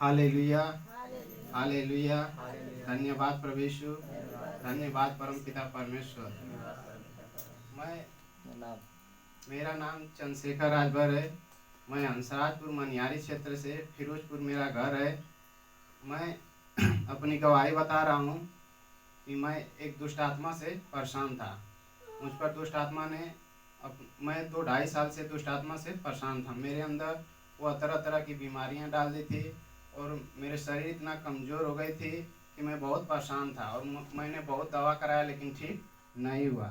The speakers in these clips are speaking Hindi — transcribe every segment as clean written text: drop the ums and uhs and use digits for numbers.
Hallelujah, hallelujah. धन्यवाद प्रभु यीशु, धन्यवाद परमपिता परमेश्वर। मैं मेरा नाम चंद्रशेखर राजभर है। मैं हंसराजपुर मनियारी क्षेत्र से फिरोजपुर मेरा घर है। मैं अपनी गवाही बता रहा हूँ कि मैं एक दुष्ट आत्मा से परेशान था। मुझ पर दुष्ट आत्मा ने मैं 2-2.5 साल से दुष्ट आत्मा से परेशान था। मेरे अंदर वह तरह तरह की बीमारियां डाल दी थी और मेरे शरीर इतना कमज़ोर हो गई थी कि मैं बहुत परेशान था और मैंने बहुत दवा कराया लेकिन ठीक नहीं हुआ।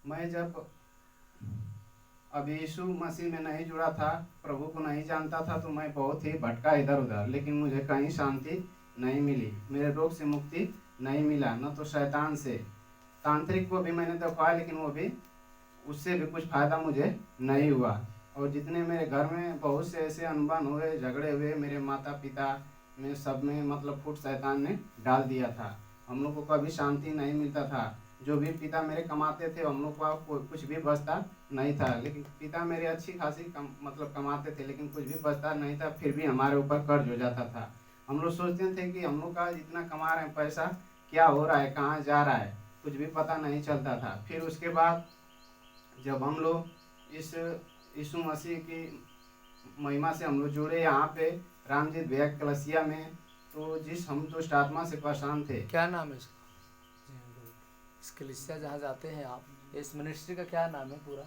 मैं जब अब यीशु मसीह में नहीं जुड़ा था, प्रभु को नहीं जानता था, तो मैं बहुत ही भटका इधर उधर, लेकिन मुझे कहीं शांति नहीं मिली। मेरे रोग से मुक्ति नहीं मिला, न तो शैतान से। तांत्रिक को भी मैंने दिखवाया लेकिन वो भी उससे भी कुछ फ़ायदा मुझे नहीं हुआ। और जितने मेरे घर में बहुत से ऐसे अनबन हुए, झगड़े हुए, मेरे माता पिता में सब में मतलब फुट शैतान ने डाल दिया था। हम लोग को कभी शांति नहीं मिलता था। जो भी पिता मेरे कमाते थे हम लोग को कुछ भी बचता नहीं था। लेकिन पिता मेरे अच्छी खासी मतलब कमाते थे लेकिन कुछ भी बचता नहीं था, फिर भी हमारे ऊपर कर्ज हो जाता था। हम लोग सोचते थे कि हम लोग का इतना कमा रहे हैं, पैसा क्या हो रहा है, कहाँ जा रहा है, कुछ भी पता नहीं चलता था। फिर उसके बाद जब हम लोग इस यीशु मसीह की महिमा से हम लोग जुड़े यहाँ पे रामजीत भैया कलसिया में, तो जिस हम दुष्ट आत्मा से परेशान थे। क्या नाम है इसका? इस कलीसिया जहाँ जाते हैं आप, इस मिनिस्ट्री का क्या नाम है पूरा?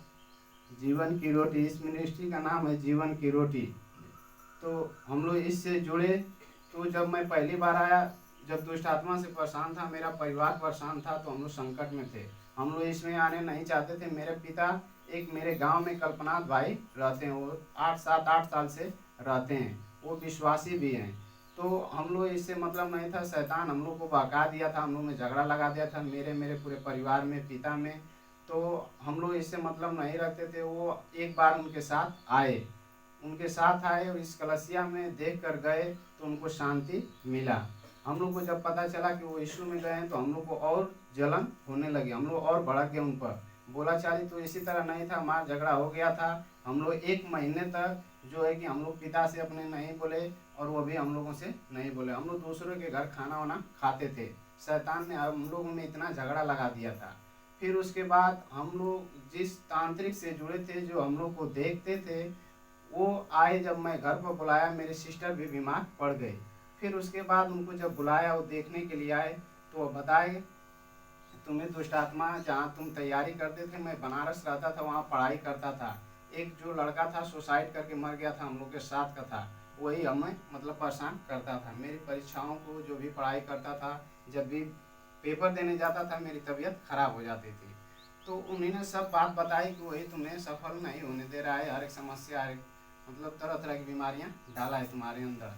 जीवन की रोटी। इस मिनिस्ट्री का नाम है जीवन की रोटी। तो हम लोग इससे जुड़े। तो जब मैं पहली बार आया, जब दुष्ट आत्मा से परेशान था, मेरा परिवार परेशान था, तो हम लोग संकट में थे। हम लोग इसमें आने नहीं चाहते थे। मेरे पिता एक मेरे गांव में कल्पनाथ भाई रहते हैं, वो 8 साल से रहते हैं, वो विश्वासी भी हैं। तो हम लोग इससे मतलब नहीं था। शैतान हम लोग को बहका दिया था, हम लोग में झगड़ा लगा दिया था, मेरे पूरे परिवार में, पिता में। तो हम लोग इससे मतलब नहीं रखते थे। वो एक बार उनके साथ आए और इस कलसिया में देख कर गए तो उनको शांति मिला। हम लोग को जब पता चला कि वो यीशु में गए हैं तो हम लोग को और जलन होने लगी, हम लोग और भड़क गए उन पर। बोला चाली तो इसी तरह नहीं था, हमारा झगड़ा हो गया था। हम लोग 1 महीने तक जो है कि हम लोग पिता से अपने नहीं बोले और वो भी हम लोगों से नहीं बोले। हम लोग दूसरों के घर खाना वाना खाते थे। शैतान ने हम लोगों में इतना झगड़ा लगा दिया था। फिर उसके बाद हम लोग जिस तांत्रिक से जुड़े थे, जो हम लोग को देखते थे, वो आए। जब मैं घर पर बुलाया, मेरी सिस्टर भी बीमार पड़ गई। फिर उसके बाद उनको जब बुलाया, वो देखने के लिए आए, तो वो बताए तुम्हें दुष्ट आत्मा, जहाँ तुम तैयारी करते थे, मैं बनारस रहता था, वहाँ पढ़ाई करता था। एक जो लड़का था सुसाइड करके मर गया था, हम लोग के साथ का था, वही हमें मतलब परेशान करता था। मेरी परीक्षाओं को जो भी पढ़ाई करता था, जब भी पेपर देने जाता था, मेरी तबीयत खराब हो जाती थी। तो उन्होंने सब बात बताई कि वही तुम्हें सफल नहीं होने दे रहा है, हर एक समस्या, हर एक मतलब तरह तरह की बीमारियां डाला है तुम्हारे अंदर।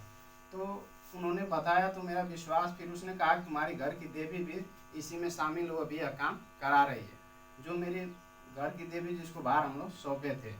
तो उन्होंने बताया तो मेरा विश्वास, फिर उसने कहा कि तुम्हारी घर की देवी भी इसी में शामिल हो, अभी यह काम करा रही है। जो मेरे घर की देवी जिसको बाहर हम लोग सौंपे थे,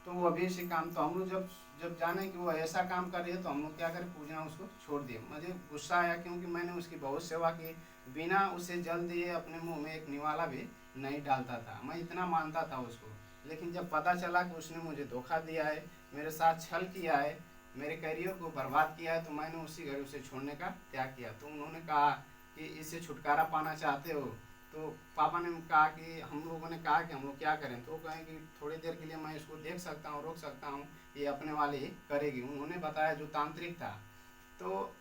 तो वो अभी इसी काम। तो हम लोग जब जब जाने कि वो ऐसा काम कर रही है तो हम लोग क्या करें, पूजना उसको छोड़ दिए। मुझे गुस्सा आया क्योंकि मैंने उसकी बहुत सेवा की, बिना उसे जल दिए अपने मुंह में एक निवाला भी नहीं डालता था। मैं इतना मानता था उसको। लेकिन जब पता चला कि उसने मुझे धोखा दिया है, मेरे साथ छल किया है, मेरे करियर को बर्बाद किया है, तो मैंने उसी घर उसे छोड़ने का त्याग किया। तो उन्होंने कहा कि इससे छुटकारा पाना चाहते हो? तो पापा ने कहा कि हम लोगों ने कहा कि हम लोग क्या करें? तो वो कहें कि थोड़ी देर के लिए मैं इसको देख सकता हूँ, रोक सकता हूँ, ये अपने वाले ही करेगी। उन्होंने बताया जो तांत्रिक था। तो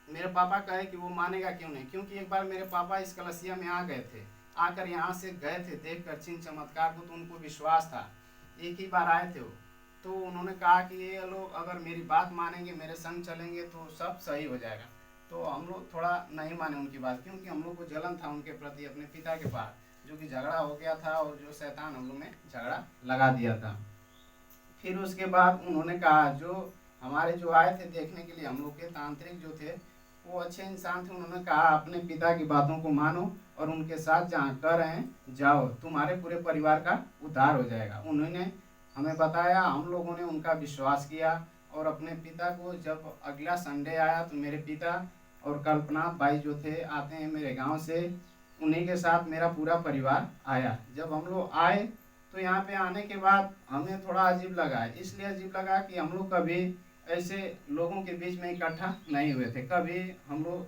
मेरे पापा कहे कि वो मानेगा क्यों नहीं, क्योंकि एक बार मेरे पापा इस कलसिया में आ गए थे, आकर यहाँ से गए थे देख कर चिन्ह चमत्कार को, तो उनको विश्वास था। एक ही बार आए थे वो। तो उन्होंने कहा कि ये लोग अगर मेरी बात मानेंगे, मेरे संग चलेंगे, तो सब सही हो जाएगा। तो हम लोग थोड़ा नहीं माने उनकी बात, क्योंकि हम लोग को जलन था उनके प्रति, अपने पिता के पास, जो कि झगड़ा हो गया था और जो शैतान हम लोग में झगड़ा लगा दिया था। फिर उसके बाद उन्होंने कहा, जो हमारे जो आए थे देखने के लिए, हम लोग के तांत्रिक जो थे, वो अच्छे इंसान थे। उन्होंने कहा अपने पिता की बातों को मानो और उनके साथ जहाँ कर रहे हैं जाओ, तुम्हारे पूरे परिवार का उद्धार हो जाएगा। उन्होंने हमें बताया, हम लोगों ने उनका विश्वास किया। और अपने पिता को जब अगला संडे आया तो मेरे पिता और कल्पनाथ भाई जो थे, आते हैं मेरे गांव से, उन्हीं के साथ मेरा पूरा परिवार आया। जब हम लोग आए तो यहाँ पे आने के बाद हमें थोड़ा अजीब लगा। इसलिए अजीब लगा कि हम लोग कभी ऐसे लोगों के बीच में इकट्ठा नहीं हुए थे। कभी हम लोग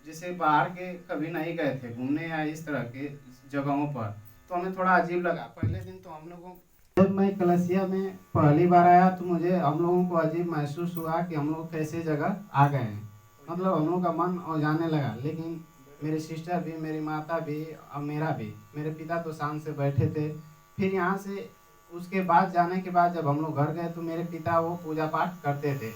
जैसे बाहर के कभी नहीं गए थे घूमने या इस तरह के जगहों पर, तो हमें थोड़ा अजीब लगा। पहले दिन तो हम लोगों जब मैं कलसिया में पहली बार आया तो मुझे हम लोगों को अजीब महसूस हुआ कि हम लोग कैसे जगह आ गए हैं। मतलब हम लोगों का मन और जाने लगा। लेकिन मेरी सिस्टर भी, मेरी माता भी और मेरा भी, मेरे पिता तो शांत से बैठे थे। फिर यहाँ से उसके बाद जाने के बाद जब हम लोग घर गए तो मेरे पिता वो पूजा पाठ करते थे,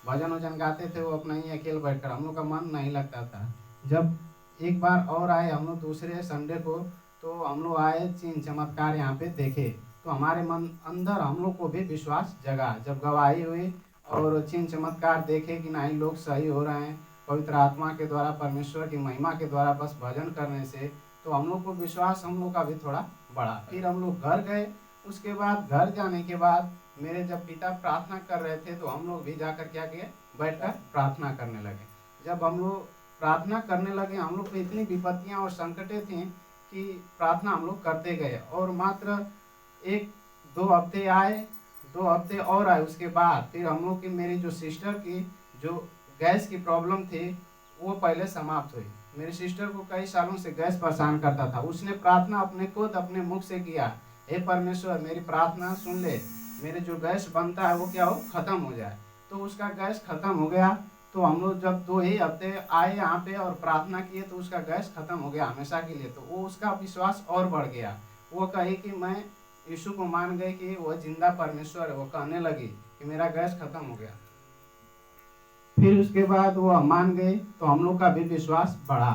भजन वजन गाते थे, वो अपना ही अकेले बैठकर। हम लोग का मन नहीं लगता था। जब एक बार और आए हम लोग दूसरे संडे को, तो हम लोग आए, चिन्ह चमत्कार यहाँ पे देखे, तो हमारे मन अंदर हम लोग को भी विश्वास जगा। जब गवाही हुई और चिन्ह चमत्कार देखे कि नहीं लोग सही हो रहे हैं पवित्र आत्मा के द्वारा, परमेश्वर की महिमा के द्वारा बस भजन करने से, तो हम लोग को विश्वास हम लोग का भी थोड़ा बढ़ा। फिर हम लोग घर गए। उसके बाद घर जाने के बाद मेरे जब पिता प्रार्थना कर रहे थे तो हम लोग भी जाकर क्या किए, बैठकर प्रार्थना करने लगे। जब हम लोग प्रार्थना करने लगे, हम लोग को इतनी विपत्तियां और संकटें थी कि प्रार्थना हम लोग करते गए। और मात्र 1-2 हफ्ते आए, 2 हफ्ते और आए। उसके बाद फिर हम लोग की, मेरी जो सिस्टर की जो गैस की प्रॉब्लम थी वो पहले समाप्त हुई। मेरी सिस्टर को कई सालों से गैस परेशान करता था। उसने प्रार्थना अपने मुख से किया, हे परमेश्वर मेरी प्रार्थना सुन ले, मेरे जो गैस बनता है वो क्या हो, खत्म हो जाए। तो उसका गैस खत्म हो गया। तो हम लोग जब 2 ही हफ्ते आए यहाँ पे और प्रार्थना किए तो उसका गैस खत्म हो गया हमेशा के लिए। तो वो उसका विश्वास और बढ़ गया। वो कहे कि मैं यीशु को मान गए कि वो जिंदा परमेश्वर है। वो कहने लगी कि मेरा गैस खत्म हो गया। फिर उसके बाद वो मान गए तो हम लोग का भी विश्वास बढ़ा।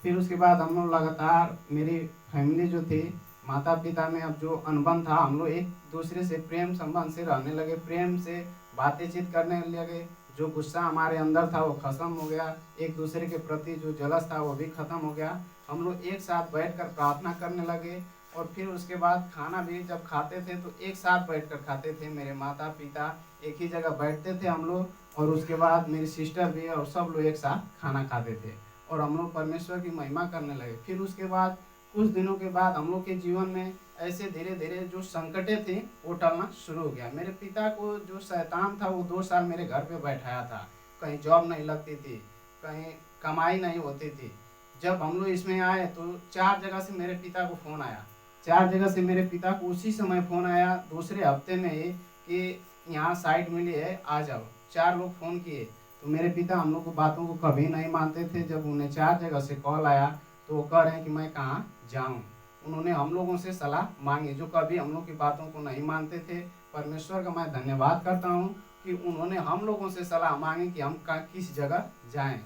फिर उसके बाद हम लोग लगातार, मेरी फैमिली जो थी, माता पिता में अब जो अनबन था, हम लोग एक दूसरे से प्रेम संबंध से रहने लगे, प्रेम से बातचीत करने लगे। जो गुस्सा हमारे अंदर था वो खत्म हो गया। एक दूसरे के प्रति जो जलस था वो भी खत्म हो गया। हम लोग एक साथ बैठकर प्रार्थना करने लगे। और फिर उसके बाद खाना भी जब खाते थे तो एक साथ बैठकर खाते थे। मेरे माता पिता एक ही जगह बैठते थे हम लोग, और उसके बाद मेरी सिस्टर भी, और सब लोग एक साथ खाना खाते थे और हम लोग परमेश्वर की महिमा करने लगे। फिर उसके बाद कुछ दिनों के बाद हम लोग के जीवन में ऐसे धीरे धीरे जो संकटें थी वो टलना शुरू हो गया। मेरे पिता को जो शैतान था वो 2 साल मेरे घर पे बैठाया था। कहीं जॉब नहीं लगती थी, कहीं कमाई नहीं होती थी। जब हम लोग इसमें आए तो 4 जगह से मेरे पिता को फ़ोन आया। 4 जगह से मेरे पिता को उसी समय फ़ोन आया, दूसरे हफ्ते में ही, कि यहाँ साइट मिली है आ जाओ। 4 लोग फ़ोन किए। तो मेरे पिता हम लोग को बातों को कभी नहीं मानते थे। जब उन्हें 4 जगह से कॉल आया तो वो कह रहे हैं कि मैं कहाँ जाऊँ। उन्होंने हम लोगों से सलाह मांगी, जो कभी हम लोग की बातों को नहीं मानते थे। परमेश्वर का मैं धन्यवाद करता हूँ कि उन्होंने हम लोगों से सलाह मांगी कि हम किस जगह जाएं।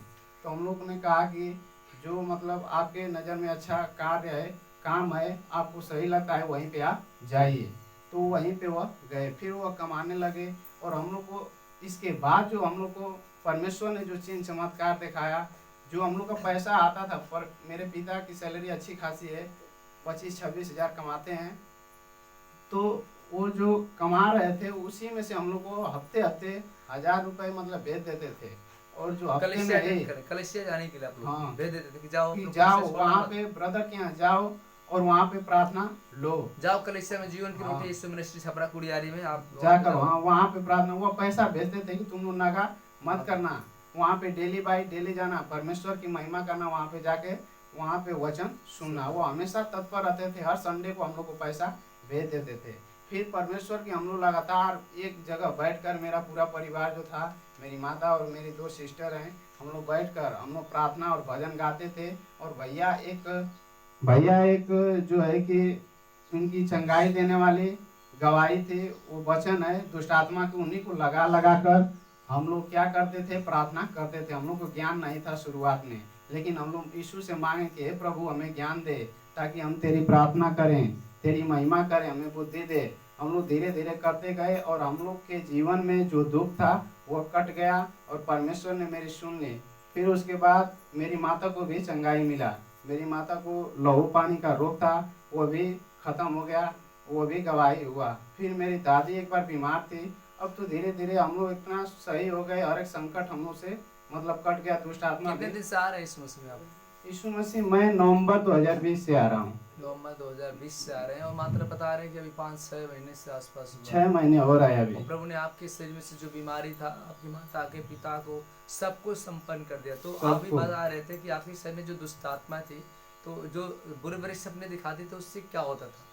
तो हम लोगों ने कहा कि जो मतलब आपके नज़र में अच्छा कार्य है, काम है, आपको सही लगता है, वहीं पे आप जाइए। तो वहीं पे वह गए। फिर वह कमाने लगे। और हम लोग को इसके बाद जो हम लोग को परमेश्वर ने जो चिन्ह चमत्कार दिखाया, जो हम लोग का पैसा आता था, पर मेरे पिता की सैलरी अच्छी खासी है, 25-26 हज़ार कमाते हैं। तो वो जो कमा रहे थे उसी में से हम लोग को हफ्ते हफ्ते 1000 रुपये मतलब भेज देते थे। और जो हफ्ते में कलिसिया जाने के लिए आप लोग हाँ भेज देते थे कि जाओ कि तो जाओ कलिसिया वहाँ छोड़ना पे ब्रदर के यहाँ जाओ और वहाँ पे प्रार्थना लो। जाओ कलिसिया में जीवन की हाँ। रोटी यीशु मिनिस्ट्री छपरा कुड़ियारी में आप जाकर वहाँ पे प्रार्थना, वो पैसा भेजते थे कि तुम लोग नागा मत करना, वहाँ पे डेली बाई डेली जाना, परमेश्वर की महिमा करना, वहाँ पे जाके वहाँ पे वचन सुनना। वो हमेशा तत्पर रहते थे। हर संडे को हम लोग को पैसा भेज देते थे। फिर परमेश्वर की हम लोग लगातार एक जगह बैठकर, मेरा पूरा परिवार जो था, मेरी माता और मेरी 2 सिस्टर हैं, हम लोग बैठकर हम लोग प्रार्थना और भजन गाते थे। और भैया एक जो है कि उनकी चंगाई देने वाली गवाही थी, वो वचन है दुष्ट आत्मा की, उन्हीं को लगा लगा कर हम लोग क्या करते थे, प्रार्थना करते थे। हम लोग को ज्ञान नहीं था शुरुआत में, लेकिन हम लोग यीशु से मांगे कि हे प्रभु हमें ज्ञान दे, ताकि हम तेरी प्रार्थना करें, तेरी महिमा करें, हमें बुद्धि दे। हम लोग धीरे धीरे करते गए और हम लोग के जीवन में जो दुख था वो कट गया और परमेश्वर ने मेरी सुन ली। फिर उसके बाद मेरी माता को भी चंगाई मिला। मेरी माता को लहू पानी का रोग था, वो भी खत्म हो गया, वो भी गवाही हुआ। फिर मेरी दादी एक बार बीमार थी। अब तो धीरे धीरे हम लोग इतना सही हो गए, हर एक संकट हम लोग से मतलब कट गया। दुष्ट आत्मा कितने दिन से आ रहे हैं इस मौसम में आप? यीशु मसीह मैं नवंबर 2020 से आ रहा हूँ। नवंबर 2020 से आ रहे हैं और मात्र बता रहे हैं कि अभी 5-6 महीने से आसपास हुआ 6 महीने हो रहा है और अभी। प्रभु ने आपके शरीर में से जो बीमारी था आपकी माता के पिता को सबको संपन्न कर दिया। तो आप भी सबको। बता रहे थे कि आपके शरीर में जो दुष्ट आत्मा थी तो जो बुरे बुरे सपने दिखाती तो उससे क्या होता था?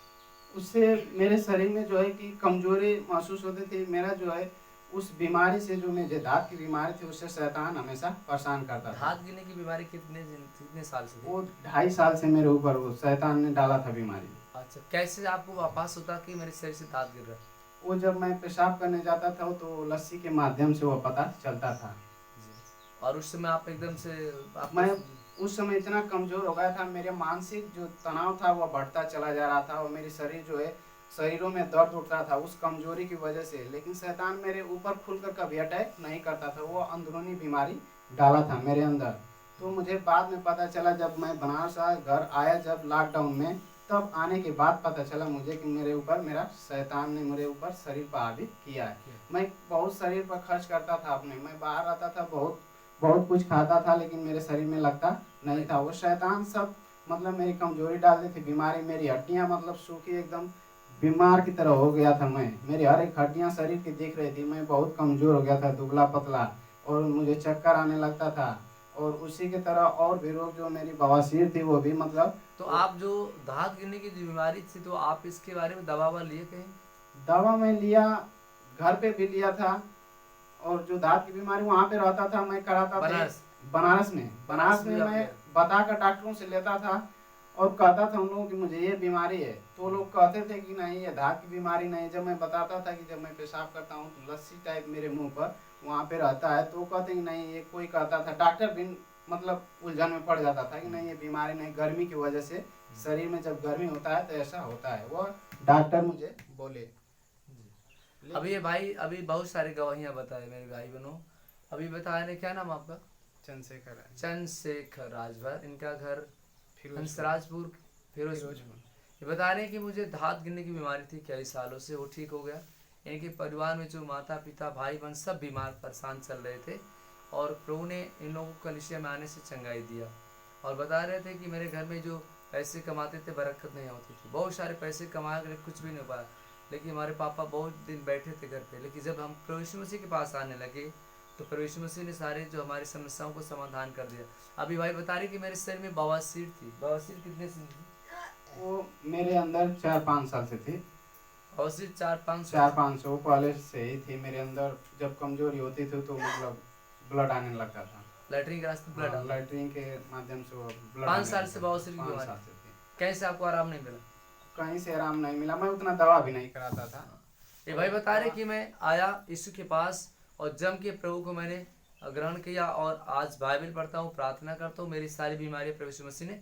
उससे मेरे शरीर में जो है कि कमजोरी महसूस होती थी। मेरा जो है उस बीमारी से, जो मेरे दांत की बीमारी थी, उससे शैतान हमेशा परेशान करता था। हाथ गिरने की बीमारी कितने साल से थी? वो 2.5 साल से मेरे ऊपर वो शैतान ने डाला था बीमारी। अच्छा, कैसे आपको आभास होता कि मेरे शरीर से दांत गिर रहा है? वो जब मैं पेशाब करने जाता था तो लस्सी के माध्यम से वो पता चलता था। जी। और उस समय आप एकदम से मैं उस समय इतना कमजोर हो गया था, मेरे मानसिक जो तनाव था वो बढ़ता चला जा रहा था और मेरी शरीर जो है, शरीरों में दर्द उठता था उस कमजोरी की वजह से। लेकिन शैतान मेरे ऊपर खुलकर कभी अटैक नहीं करता था, वो अंदरूनी बीमारी डाला था मेरे अंदर। तो मुझे बाद में पता चला, जब मैं बनारस घर आया जब लॉकडाउन में, तब आने के बाद पता चला मुझे कि मेरे ऊपर मेरा शैतान ने मेरे ऊपर शरीर पर हावी किया है। मैं बहुत शरीर पर खर्च करता था अपने, मैं बाहर आता था, बहुत बहुत कुछ खाता था, लेकिन मेरे शरीर में लगता नहीं था। वो शैतान सब मतलब मेरी कमजोरी डाल दी थी, बीमारी, मेरी हड्डियां मतलब सूखी, एकदम बीमार की तरह हो गया था मैं। मेरी हर एक हड्डियां शरीर की दिख रही थी, मैं बहुत कमजोर हो गया था, दुबला पतला, और मुझे चक्कर आने लगता था। और उसी की तरह और भी रोग, जो मेरी बवासीर थी वो भी मतलब। तो आप जो दांत गिरने की जो बीमारी थी तो आप इसके बारे में दवा लिए कहीं? दवा मैं लिया, घर पे भी लिया था, और जो दांत की बीमारी वहाँ पे रहता था मैं कराता था बनारस? बनारस में भी आप मैं गए? बताकर डॉक्टरों से लेता था और कहता था उन लोगों की मुझे ये बीमारी है, तो लोग कहते थे कि नहीं ये दांत की बीमारी नहीं। जब मैं बताता था कि जब मैं पेशाब करता हूँ तो लस्सी टाइप मेरे मुंह पर वहाँ पे रहता है, तो कहते कि नहीं ये, कोई कहता था, डॉक्टर भी मतलब उलझन में पड़ जाता था कि नहीं ये बीमारी नहीं, गर्मी की वजह से शरीर में जब गर्मी होता है तो ऐसा होता है, वो डॉक्टर मुझे बोले। अभी ये भाई अभी बहुत सारी गवाहियां बताए मेरे भाई बहनों। अभी बताया ने, क्या नाम आपका? चंद्रशेखर है। चंद्रशेखर राजभर, इनका घर फिरोजपुर। हंसराजपुर, फिरोजपुर। ये बता रहे हैं कि मुझे दांत गिरने की बीमारी थी कई सालों से, वो ठीक हो गया। इनके परिवार में जो माता पिता भाई बहन सब बीमार परेशान चल रहे थे और प्रभु ने इन लोगों को कलीसिया में आने से चंगाई दिया। और बता रहे थे कि मेरे घर में जो पैसे कमाते थे बरकत नहीं होती थी, बहुत सारे पैसे कमा कर कुछ भी नहीं पाया। लेकिन हमारे पापा बहुत दिन बैठे थे घर पे, लेकिन जब हम प्रभु यीशु मसीह के पास आने लगे तो प्रभु यीशु मसीह ने सारे जो हमारी समस्याओं को समाधान कर दिया। अभी भाई बता रहे कि मेरे शरीर में बवासीर थी। बवासीर कितने से थी? वो मेरे अंदर 4-5 साल से थी। बवासीर 4-5 4-5 पहले से ही थी मेरे अंदर। जब कमजोरी होती थी तो मतलब ब्लड आने लगता था, लैटरिन के रास्ते ब्लड आता। लैट्रिन के माध्यम से वो ब्लड 5 साल से बवासीर की 5 बीमारी। साल से थी। कैसे आपको आराम नहीं मिला? कहीं से आराम नहीं मिला, मैं उतना दवा भी नहीं कराता था। ये भाई बता रहे कि मैं आया यीशु के पास और जम के प्रभु को मैंने ग्रहण किया और आज बाइबल पढ़ता हूँ, प्रार्थना करता हूँ, मेरी सारी बीमारी प्रभु यीशु मसीह ने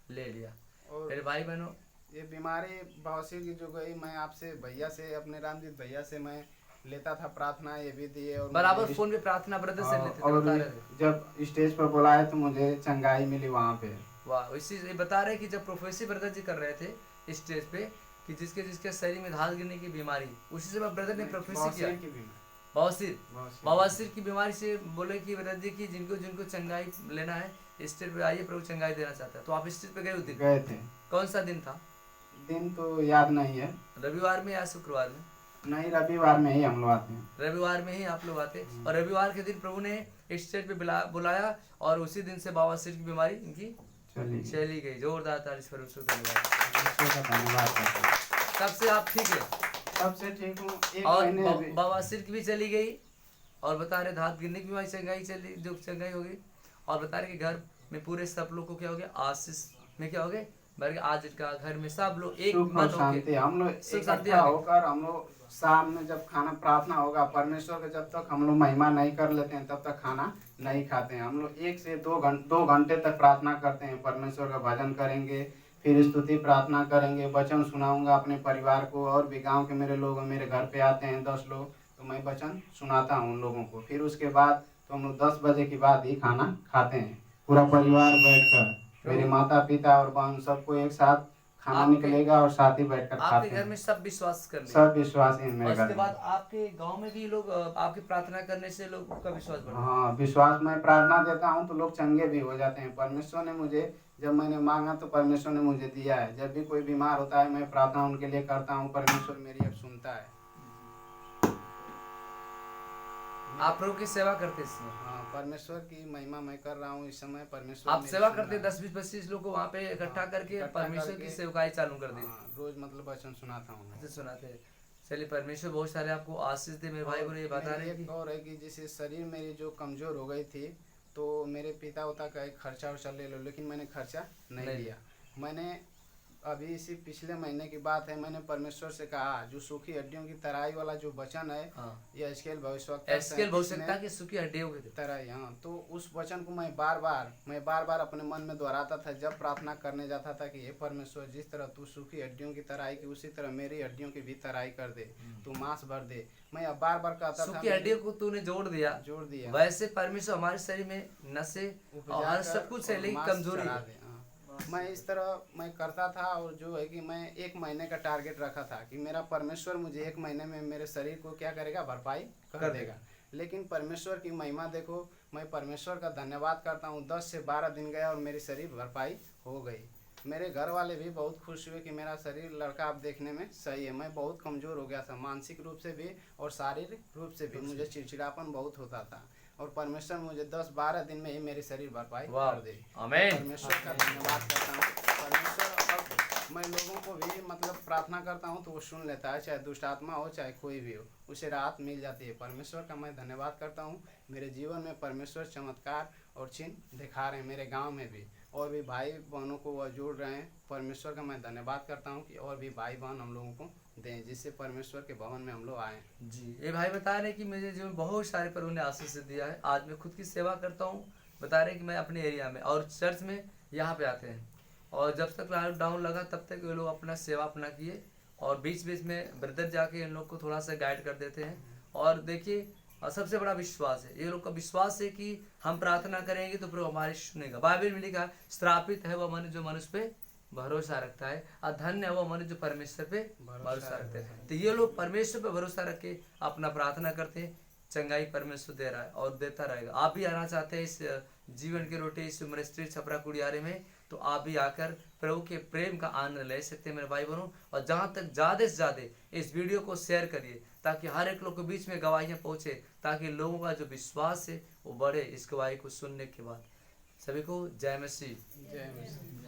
ले लिया। और मेरे भाई बहनों, ये बीमारी बवासीर की जो गई, मैं आपसे भैया से, अपने रामजीत भैया से मैं लेता था प्रार्थना, ये भी दिए। और बराबर फोन पे प्रार्थना ब्रदर से लेते थे, और बता रहे थे। जब स्टेज पर बुलाए तो मुझे चंगाई मिली वहाँ पे। वाह, इसी ये बता रहे कि जब प्रोफेसर ब्रदर जी कर रहे थे स्टेज पे कि जिसके जिसके शरीर में दांत गिरने की बीमारी, उसी से ब्रदर ने प्रोफेसर किया। बवासीर, बवासीर की बीमारी से बोले कि ब्रदर जी की जिनको जिनको चंगाई लेना है स्टेज पे आइए, प्रभु चंगाई देना चाहता है। तो आप स्टेज पे गए उस दिन? गए थे। कौन सा दिन था? दिन तो याद नहीं है। रविवार में या शुक्रवार में? नहीं, रविवार में ही हम लोग आते हैं। रविवार में ही आप लोग आते। और रविवार के दिन प्रभु ने स्टेज पे बुलाया और उसी दिन से बवासीर की बीमारी इनकी चली गई। जोरदार तारीफ करो, धन्यवाद। तब से आप ठीक है? तब से ठीक हूँ। एक और महीने बवासीर की भी चली गई और बता रहे दांत गिरने की बीमारी चंगाई हो गई। और बता रहे कि घर में पूरे सब लोग को क्या हो गया, आशीष में क्या हो गए, आज का घर में सब लोग एक मन शांति, हम लोग इकट्ठा होकर, हम लोग शाम में जब खाना प्रार्थना होगा, परमेश्वर का जब तक हम लोग महिमा नहीं कर लेते हैं तब तक खाना नहीं खाते हैं। हम लोग 1 से 2 घंटे तक प्रार्थना करते हैं, परमेश्वर का भजन करेंगे, फिर स्तुति प्रार्थना करेंगे, वचन सुनाऊंगा अपने परिवार को। और भी गांव के मेरे लोग मेरे घर पे आते हैं 10 लोग, तो मैं वचन सुनाता हूँ उन लोगों को। फिर उसके बाद तो हम लोग 10 बजे के बाद ही खाना खाते हैं, पूरा परिवार बैठकर, मेरे माता पिता और बहन सबको एक साथ खाना आपके- निकलेगा और साथ ही बैठकर आपके खाते घर हैं। में सब विश्वास कर लिया सब विश्वासी हैं और मेरे घर उसके में। बाद आपके गांव में भी लोग आपकी प्रार्थना करने से लोगों का विश्वास बढ़ा। हाँ, विश्वास मैं प्रार्थना देता हूँ तो लोग चंगे भी हो जाते हैं। परमेश्वर ने मुझे, जब मैंने मांगा तो परमेश्वर ने मुझे दिया है। जब भी कोई बीमार होता है मैं प्रार्थना उनके लिए करता हूँ, परमेश्वर मेरी अब सुनता है। आप प्रभु की सेवा करते इसमें, हाँ, परमेश्वर की महिमा मैं कर रहा हूँ इस समय। परमेश्वर आप मेरी सेवा सुन करते रहा है। 10-20-25 लोग को वहाँ पे इकट्ठा हाँ, करके इकट्ठा परमेश्वर की करके, सेवकाई चालू कर दी। हाँ, रोज मतलब वचन सुनाता हूँ मैं। ऐसे सुनाते हैं। चलिए परमेश्वर बहुत सारे आपको आशीष दे। मेरे भाई और को ये बता मेरी रहे हैं एक कि और है कि जैसे शरीर मेरी जो कमजोर हो गई थी, तो मेरे पिता उता का एक खर्चा वर्चा ले लो, लेकिन मैंने खर्चा नहीं नहीं लिया। मैंने अभी इसी पिछले महीने की बात है, मैंने परमेश्वर से कहा जो सूखी हड्डियों की तराई वाला जो वचन है, हाँ, यह एस्केल भविष्यवक्ता एस्केल 37 भविष्यवक्ता में की सूखी हड्डियों के थे। तराई, हाँ, तो उस वचन को मैं बार बार अपने मन में दोहराता था जब प्रार्थना करने जाता था कि हे परमेश्वर, जिस तरह तू सूखी हड्डियों की तराई की, उसी तरह मेरी हड्डियों की भी तराई कर दे, तू मांस भर दे। मैं अब बार कहता था, सूखी हड्डियों को तूने जोड़ दिया। वैसे परमेश्वर हमारे शरीर में नसें और हर सब कुछ है, लेकिन कमजोरी है। मैं इस तरह मैं करता था, और जो है कि मैं 1 महीने का टारगेट रखा था कि मेरा परमेश्वर मुझे 1 महीने में मेरे शरीर को क्या करेगा, भरपाई कर देगा। लेकिन परमेश्वर की महिमा देखो, मैं परमेश्वर का धन्यवाद करता हूँ। 10 से 12 दिन गया और मेरी शरीर भरपाई हो गई। मेरे घर वाले भी बहुत खुश हुए कि मेरा शरीर, लड़का अब देखने में सही है। मैं बहुत कमज़ोर हो गया था, मानसिक रूप से भी और शारीरिक रूप से भी। मुझे चिड़चिड़ापन बहुत होता था, और परमेश्वर मुझे 10-12 दिन में ही मेरी शरीर भरपाई कर दे। आमीन। परमेश्वर का धन्यवाद करता हूँ। परमेश्वर, अब मैं लोगों को भी मतलब प्रार्थना करता हूँ तो वो सुन लेता है, चाहे दुष्ट आत्मा हो चाहे कोई भी हो, उसे राहत मिल जाती है। परमेश्वर का मैं धन्यवाद करता हूँ। मेरे जीवन में परमेश्वर चमत्कार और चिन्ह दिखा रहे हैं, मेरे गांव में भी, और भी भाई बहनों को वह जोड़ रहे हैं। परमेश्वर का मैं धन्यवाद करता हूँ कि और भी भाई बहन हम लोगों को दें, जिससे परमेश्वर के भवन में हम लोग आए। जी, ये भाई बता रहे कि मुझे जीवन बहुत सारे प्रभु ने आशीष दिया है। आज मैं खुद की सेवा करता हूँ। बता रहे कि मैं अपने एरिया में और चर्च में यहाँ पे आते हैं, और जब तक लॉकडाउन लगा तब तक ये लोग अपना सेवा अपना किए, और बीच बीच में ब्रदर जाके इन लोग को थोड़ा सा गाइड कर देते हैं। और देखिए, सबसे बड़ा विश्वास है, ये लोग का विश्वास है कि हम प्रार्थना करेंगे तो प्रभु हमारी सुनेगा। बाइबल में लिखा है, श्रापित है वह मनुष्य जो मनुष्य पे भरोसा रखता है, और धन्य है वो मनुष्य जो परमेश्वर पे भरोसा रखते हैं। तो ये लोग परमेश्वर पे भरोसा रख के अपना प्रार्थना करते हैं। चंगाई परमेश्वर दे रहा है और देता रहेगा। आप भी आना चाहते हैं इस जीवन की रोटी इस मिनिस्ट्री छपरा कुड़ियारे में, तो आप भी आकर प्रभु के प्रेम का आनंद ले सकते हैं मेरे भाई बहनों। और जहाँ तक ज़्यादा से ज़्यादा इस वीडियो को शेयर करिए, ताकि हर एक लोग के बीच में गवाहियाँ पहुँचे, ताकि लोगों का जो विश्वास है वो बढ़े इस गवाही को सुनने के बाद। सभी को जय मसीह। जय मसीह।